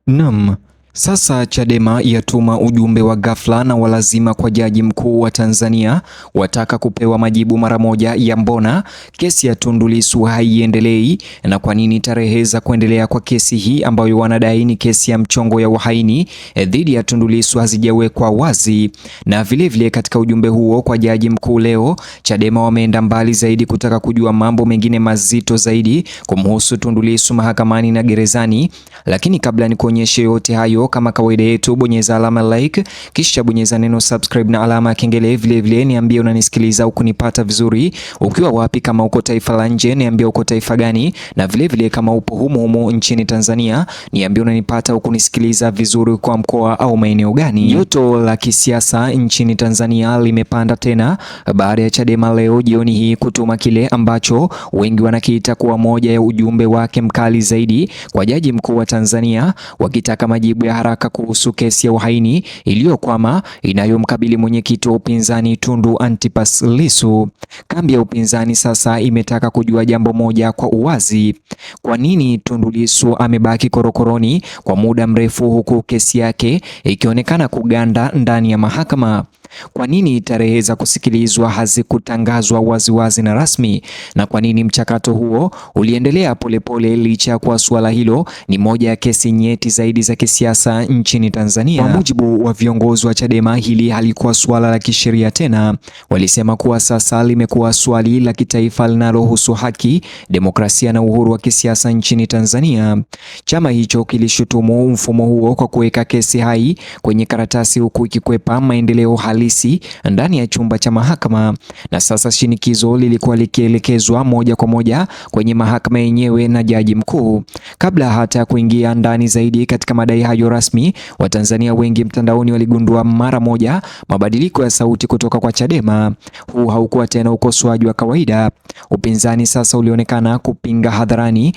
Naam, sasa Chadema yatuma ujumbe wa ghafla na walazima kwa Jaji Mkuu wa Tanzania, wataka kupewa majibu mara moja ya mbona kesi ya Tundu Lissu haiendelei na kwa nini tarehe za kuendelea kwa kesi hii ambayo wanadai ni kesi ya mchongo ya uhaini dhidi ya Tundu Lissu hazijawekwa wazi. Na vilevile katika ujumbe huo kwa Jaji Mkuu leo, Chadema wameenda mbali zaidi kutaka kujua mambo mengine mazito zaidi kumhusu Tundu Lissu mahakamani na gerezani. Lakini kabla ni kuonyeshe yote hayo, kama kawaida yetu, bonyeza alama like, kisha bonyeza neno subscribe na alama ya kengele. Vile niambie unanisikiliza au kunipata vizuri ukiwa wapi, kama uko taifa la nje niambie uko taifa gani, na vile kama upo humo nchini Tanzania niambie unanipata au kunisikiliza vizuri kwa mkoa au maeneo gani. Joto la kisiasa nchini Tanzania limepanda tena baada ya Chadema leo jioni hii kutuma kile ambacho wengi wanakiita kuwa moja ya ujumbe wake mkali zaidi kwa Jaji Mkuu wa Tanzania, wakitaka majibu ya haraka kuhusu kesi ya uhaini iliyokwama inayomkabili mwenyekiti wa upinzani Tundu Antipas Lissu. Kambi ya upinzani sasa imetaka kujua jambo moja kwa uwazi: kwa nini Tundu Lissu amebaki korokoroni kwa muda mrefu huku kesi yake ikionekana kuganda ndani ya mahakama? Kwa nini tarehe za kusikilizwa hazikutangazwa waziwazi na rasmi? Na kwa nini mchakato huo uliendelea polepole licha ya kuwa suala hilo ni moja ya kesi nyeti zaidi za kisiasa nchini Tanzania? Kwa mujibu wa viongozi wa Chadema, hili halikuwa suala la kisheria tena. Walisema kuwa sasa limekuwa swali la kitaifa linalohusu haki, demokrasia na uhuru wa kisiasa nchini Tanzania. Chama hicho kilishutumu mfumo huo kwa kuweka kesi hai kwenye karatasi huku ikikwepa maendeleo halisi ndani ya chumba cha mahakama, na sasa shinikizo lilikuwa likielekezwa moja kwa moja kwenye mahakama yenyewe na Jaji Mkuu. Kabla hata kuingia ndani zaidi katika madai hayo rasmi, Watanzania wengi mtandaoni waligundua mara moja mabadiliko ya sauti kutoka kwa Chadema. Huu haukuwa tena ukosoaji wa kawaida. Upinzani sasa ulionekana kupinga hadharani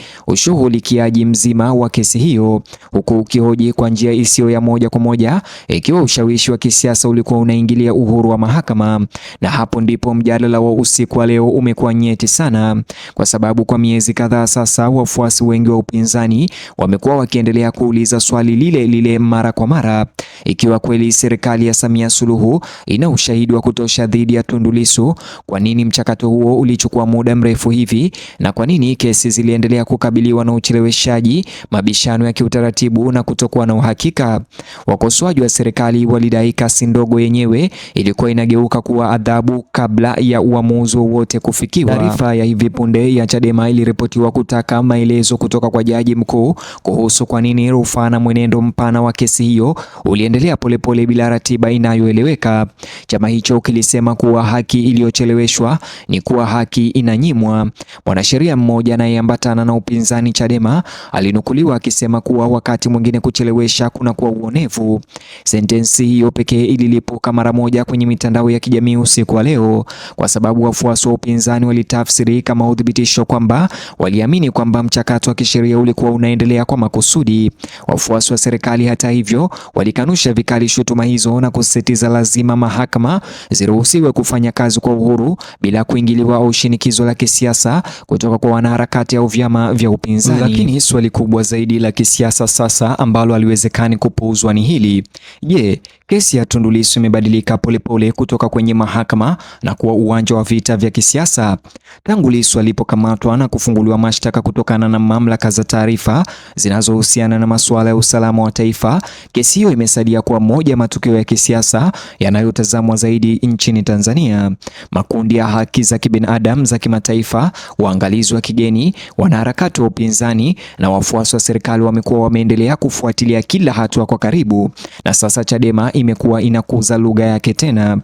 ushughulikiaji mzima wa kesi hiyo, huku ukihoji kwa njia isiyo ya moja kwa moja ikiwa ushawishi wa kisiasa ulikuwa unaingilia uhuru wa mahakama. Na hapo ndipo mjadala wa usiku wa leo umekuwa nyeti sana, kwa sababu kwa miezi kadhaa sasa wafuasi wengi wa upinzani wamekuwa wakiendelea kuuliza swali lile lile mara kwa mara: ikiwa kweli serikali ya Samia Suluhu ina ushahidi wa kutosha dhidi ya Tundu Lissu, kwa nini mchakato huo ulichukua muda mrefu hivi? Na kwa nini kesi ziliendelea kukabiliwa na ucheleweshaji, mabishano ya kiutaratibu na kutokuwa na uhakika? Wakosoaji wa serikali walidai kasi ndogo yenyewe ilikuwa inageuka kuwa adhabu kabla ya uamuzi wowote kufikiwa. Taarifa ya hivi punde ya Chadema iliripotiwa kutaka maelezo kutoka kwa Jaji Mkuu kuhusu kwa nini rufaa na mwenendo mpana wa kesi hiyo uliendelea polepole bila ratiba inayoeleweka. Chama hicho kilisema kuwa haki iliyocheleweshwa ni kuwa haki inanyimwa. Mwanasheria mmoja anayeambatana na upinzani Chadema alinukuliwa akisema kuwa wakati mwingine kuchelewesha kuna kuwa uonevu. Sentensi hiyo pekee ililipuka mara moja kwenye mitandao ya kijamii usiku wa leo, kwa sababu wafuasi wa upinzani walitafsiri kama udhibitisho kwamba waliamini kwamba mchakato wa kisheria ulikuwa unaendelea kwa makusudi. Wafuasi wa serikali hata hivyo walikanusha vikali shutuma hizo na kusisitiza lazima mahakama ziruhusiwe kufanya kazi kwa uhuru bila kuingiliwa au shinikizo la kisiasa kutoka kwa wanaharakati au vyama vya upinzani. Lakini swali kubwa zaidi la kisiasa sasa ambalo haliwezekani kupuuzwa ni hili: je, kesi ya Tundu Lissu imebadilika polepole kutoka kwenye mahakama na kuwa uwanja wa vita vya kisiasa? Tangu Lissu alipokamatwa na kufunguliwa mashtaka kutokana na mamlaka za taarifa zinazohusiana na masuala ya usalama wa taifa, kesi hiyo imesalia kuwa moja ya matukio ya kisiasa yanayotazamwa zaidi nchini Tanzania. Makundi ya haki za kibinadamu za kimataifa, waangalizi wa kigeni, wanaharakati wa upinzani na wafuasi wa serikali wamekuwa wameendelea kufuatilia kila hatua kwa karibu, na sasa Chadema imekuwa inakuza lugha yake tena.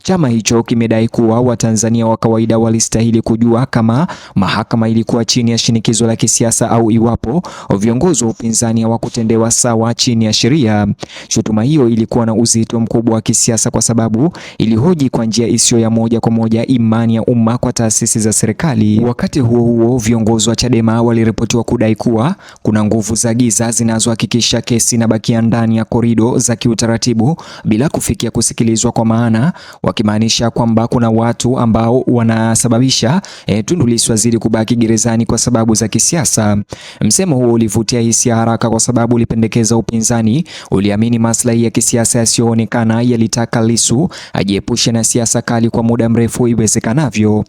Chama hicho kimedai kuwa Watanzania wa kawaida walistahili kujua kama mahakama ilikuwa chini ya shinikizo la kisiasa au iwapo viongozi wa upinzani hawakutendewa sawa chini ya sheria. Shutuma hiyo ilikuwa na uzito mkubwa wa kisiasa kwa sababu ilihoji kwa njia isiyo ya moja kwa moja imani ya umma kwa taasisi za serikali. Wakati huo viongozi wa Chadema waliripotiwa kudai kuwa kuna nguvu za giza zinazohakikisha kesi inabakia ndani ya korido za kiutaratibu bila kufikia kusikilizwa kusikilizwa kwa maana, wakimaanisha kwamba kuna watu ambao wanasababisha Tundu Lissu azidi kubaki gerezani kwa sababu za kisiasa. Msemo huo ulivutia hisia haraka kwa sababu ulipendekeza upinzani uliamini maslahi ya kisiasa yasiyoonekana yalitaka Lissu ajiepushe na siasa kali kwa muda mrefu iwezekanavyo.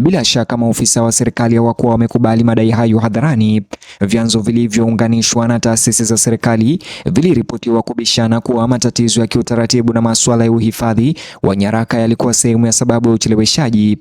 Bila shaka maofisa wa serikali hawakuwa wamekubali madai hayo hadharani. Vyanzo vilivyounganishwa na taasisi za serikali viliripotiwa kubishana kuwa matatizo ya kiutaratibu na masuala ya uhifadhi wa nyaraka yalikuwa sehemu ya sababu ya ucheleweshaji,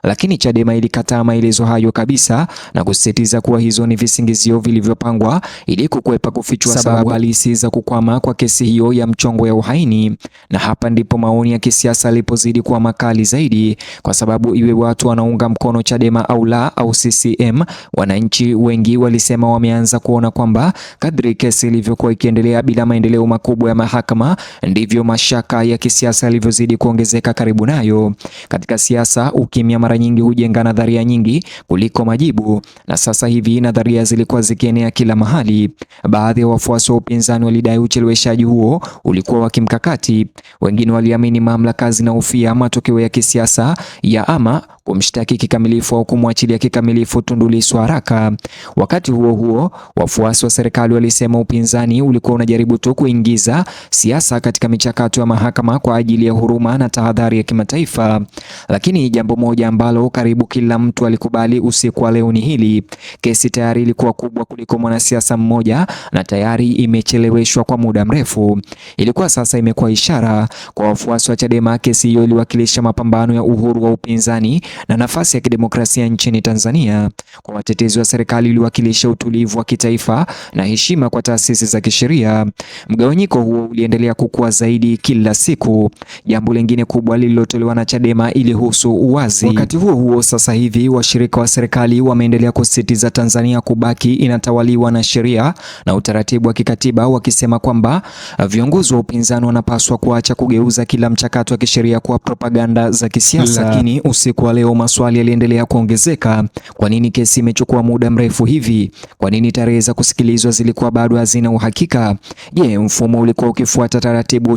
lakini Chadema ilikataa maelezo hayo kabisa na kusisitiza kuwa hizo ni visingizio vilivyopangwa ili kukwepa kufichua sababu halisi za kukwama kwa kesi hiyo ya mchongo ya uhaini. Na hapa ndipo maoni ya kisiasa yalipozidi kuwa makali zaidi, kwa sababu iwe watu wanaunga mkono Chadema au la au CCM, wananchi wengi walisema wameanza kuona kwamba kadri kesi ilivyokuwa ikiendelea bila maendeleo makubwa ya mahakama, ndivyo mashaka ya kisiasa yalivyozidi kuongezeka karibu nayo. Katika siasa, ukimya mara nyingi hujenga nadharia nyingi kuliko majibu, na sasa hivi nadharia zilikuwa zikienea kila mahali. Baadhi ya wafuasi wa upinzani walidai ucheleweshaji huo ulikuwa wa kimkakati. Wengine waliamini mamlaka zinahofia matokeo ya kisiasa ya ama kumshtaki kikamilifu au kumwachilia kikamilifu Tundu Lissu haraka. Wakati huo huo, wafuasi wa serikali walisema upinzani ulikuwa unajaribu tu kuingiza siasa katika michakato ya mahakama kwa ajili ya huruma na tahadhari ya kimataifa. Lakini jambo moja ambalo karibu kila mtu alikubali usiku wa leo ni hili: kesi tayari ilikuwa kubwa kuliko mwanasiasa mmoja na tayari imecheleweshwa kwa muda mrefu. Ilikuwa sasa imekuwa ishara kwa wafuasi wa Chadema. Kesi hiyo iliwakilisha mapambano ya uhuru wa upinzani na nafasi ya kidemokrasia nchini Tanzania. Kwa watetezi wa serikali iliwakilisha utulivu wa kitaifa na heshima kwa taasisi za kisheria. Mgawanyiko huo uliendelea kukua zaidi kila siku. Jambo lingine kubwa lililotolewa na Chadema ilihusu uwazi. Wakati huo huo, sasa hivi washirika wa serikali wameendelea kusisitiza Tanzania kubaki inatawaliwa na sheria na utaratibu wa kikatiba, wakisema kwamba viongozi wa upinzani wanapaswa kuacha kugeuza kila mchakato wa kisheria kuwa propaganda za kisiasa. Lakini usiku wa leo maswali yaliendelea kuongezeka. Kwa nini kesi imechukua muda mrefu hivi? Kwa nini tarehe za kusikilizwa zilikuwa bado hazina uhakika? Je, mfumo ulikuwa ukifuata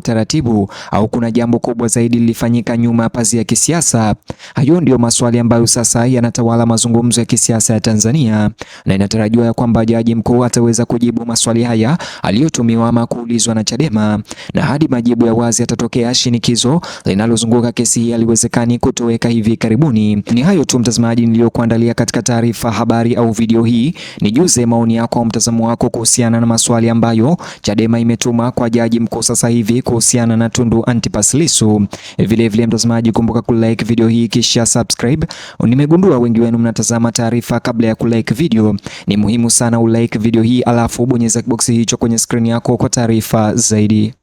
taratibu au kuna jambo kubwa zaidi lilifanyika nyuma ya pazia ya kisiasa? Hayo ndio maswali ambayo sasa yanatawala mazungumzo ya kisiasa ya Tanzania, na inatarajiwa ya kwamba jaji mkuu ataweza kujibu maswali haya aliyotumiwa ama kuulizwa na Chadema, na hadi majibu ya wazi yatatokea, shinikizo linalozunguka kesi hii haliwezekani kutoweka hivi karibuni. Ni hayo tu mtazamaji niliyokuandalia katika taarifa, habari au video hii. Nijuze maoni yako au mtazamo wako kuhusiana na maswali ambayo Chadema imetuma kwa jaji mkuu sasa hivi kuhusiana na Tundu Antipas Lissu. Vile mtazamaji, kumbuka kulike video hii kisha subscribe. Nimegundua wengi wenu mnatazama taarifa kabla ya kulike video. Ni muhimu sana ulike video hii alafu bonyeza box hicho kwenye screen yako kwa taarifa zaidi.